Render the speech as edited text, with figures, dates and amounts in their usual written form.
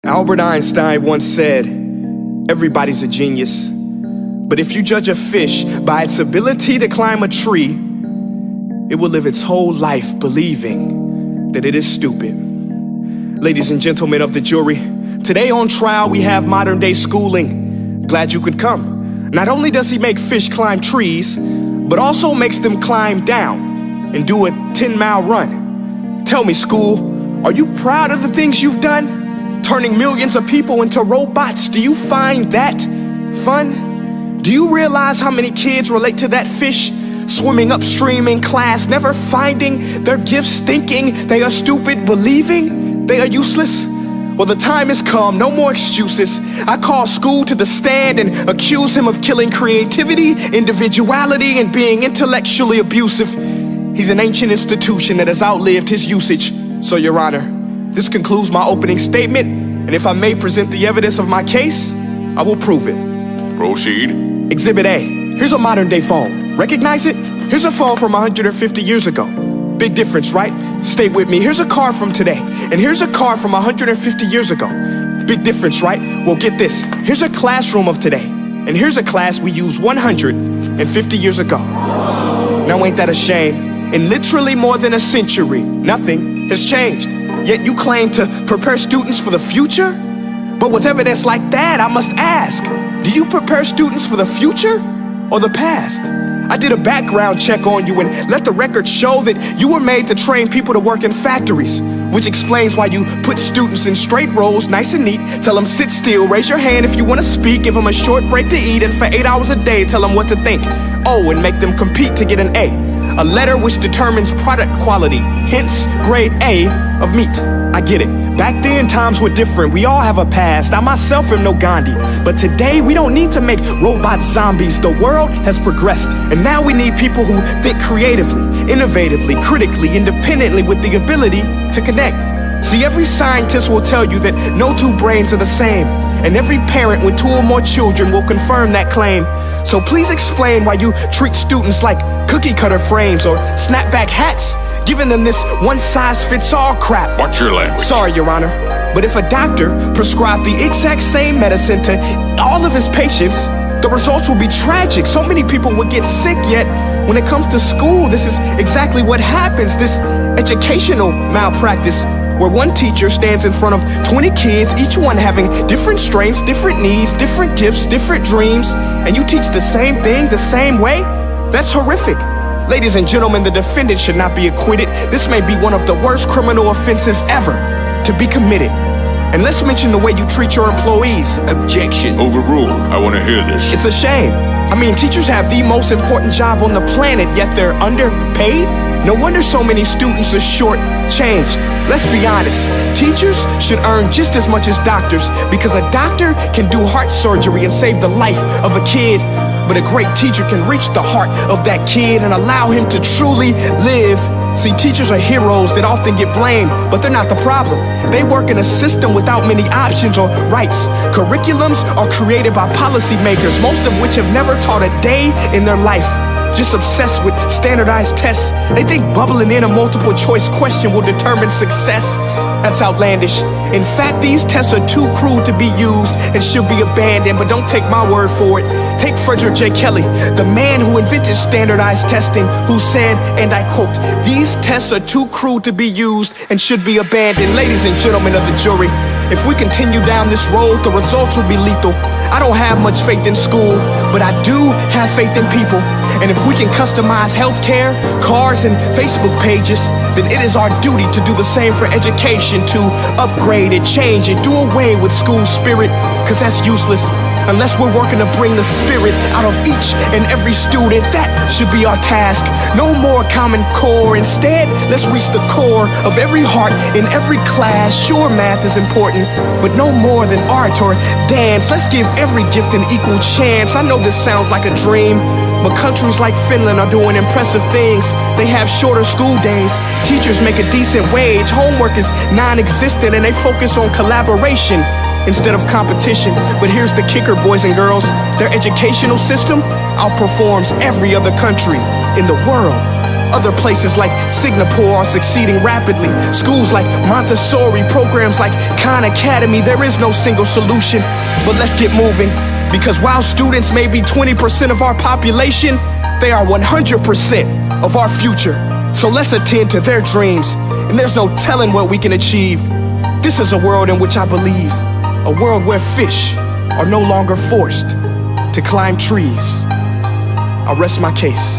Albert Einstein once said, "Everybody's a genius, but if you judge a fish by its ability to climb a tree, it will live its whole life believing that it is stupid." Ladies and gentlemen of the jury, today on trial we have modern day schooling. Glad you could come. Not only does he make fish climb trees, but also makes them climb down and do a 10-mile run. Tell me, school, are you proud of the things you've done? Turning millions of people into robots, do you find that fun? Do you realize how many kids relate to that fish swimming upstream in class, never finding their gifts, thinking they are stupid, believing they are useless? Well, the time has come, no more excuses. I call school to the stand and accuse him of killing creativity, individuality, and being intellectually abusive. He's an ancient institution that has outlived his usage. So, Your Honor, this concludes my opening statement, and if I may present the evidence of my case, I will prove it. Proceed. Exhibit A. Here's a modern day phone. Recognize it? Here's a phone from 150 years ago. Big difference, right? Stay with me. Here's a car from today, and here's a car from 150 years ago. Big difference, right? Well, get this. Here's a classroom of today, and here's a class we used 150 years ago. Now, ain't that a shame? In literally more than a century, nothing has changed. Yet you claim to prepare students for the future? But with evidence like that, I must ask, do you prepare students for the future or the past? I did a background check on you and let the record show that you were made to train people to work in factories, which explains why you put students in straight rows, nice and neat, tell them sit still, raise your hand if you want to speak, give them a short break to eat, and for 8 hours a day, tell them what to think. Oh, and make them compete to get an A letter which determines product quality, hence grade A of meat. I get it. Back then, times were different. We all have a past. I myself am no Gandhi. But today, we don't need to make robots zombies. The world has progressed. And now we need people who think creatively, innovatively, critically, independently, with the ability to connect. See, every scientist will tell you that no two brains are the same. And every parent with 2 or more children will confirm that claim. So please explain why you treat students like cookie cutter frames or snapback hats, giving them this one-size-fits-all crap. Watch your language. Sorry, Your Honor, but if a doctor prescribed the exact same medicine to all of his patients, the results will be tragic. So many people would get sick, yet when it comes to school, this is exactly what happens, this educational malpractice, where one teacher stands in front of 20 kids, each one having different strengths, different needs, different gifts, different dreams, and you teach the same thing the same way? That's horrific. Ladies and gentlemen, the defendant should not be acquitted. This may be one of the worst criminal offenses ever to be committed. And let's mention the way you treat your employees. Objection. Overruled. I want to hear this. It's a shame. I mean, teachers have the most important job on the planet, yet they're underpaid? No wonder so many students are short-changed. Let's be honest, teachers should earn just as much as doctors, because a doctor can do heart surgery and save the life of a kid, but a great teacher can reach the heart of that kid and allow him to truly live. See, teachers are heroes that often get blamed, but they're not the problem. They work in a system without many options or rights. Curriculums are created by policymakers, most of which have never taught a day in their life. Just obsessed with standardized tests. They think bubbling in a multiple choice question will determine success. That's outlandish. In fact, these tests are too cruel to be used and should be abandoned, but don't take my word for it. Take Frederick J. Kelly, the man who invented standardized testing, who said, and I quote, "These tests are too cruel to be used and should be abandoned." Ladies and gentlemen of the jury, if we continue down this road, the results will be lethal. I don't have much faith in school, but I do have faith in people. And if we can customize healthcare, cars, and Facebook pages, then it is our duty to do the same for education, to upgrade it, change it, do away with school spirit, because that's useless. Unless we're working to bring the spirit out of each and every student, that should be our task. No more Common Core. Instead, let's reach the core of every heart in every class. Sure, math is important, but no more than art or dance. Let's give every gift an equal chance. I know this sounds like a dream, but countries like Finland are doing impressive things. They have shorter school days. Teachers make a decent wage. Homework is non-existent, and they focus on collaboration instead of competition. But here's the kicker, boys and girls. Their educational system outperforms every other country in the world. Other places like Singapore are succeeding rapidly. Schools like Montessori, programs like Khan Academy, there is no single solution. But let's get moving, because while students may be 20% of our population, they are 100% of our future. So let's attend to their dreams, and there's no telling what we can achieve. This is a world in which I believe, a world where fish are no longer forced to climb trees. I'll rest my case.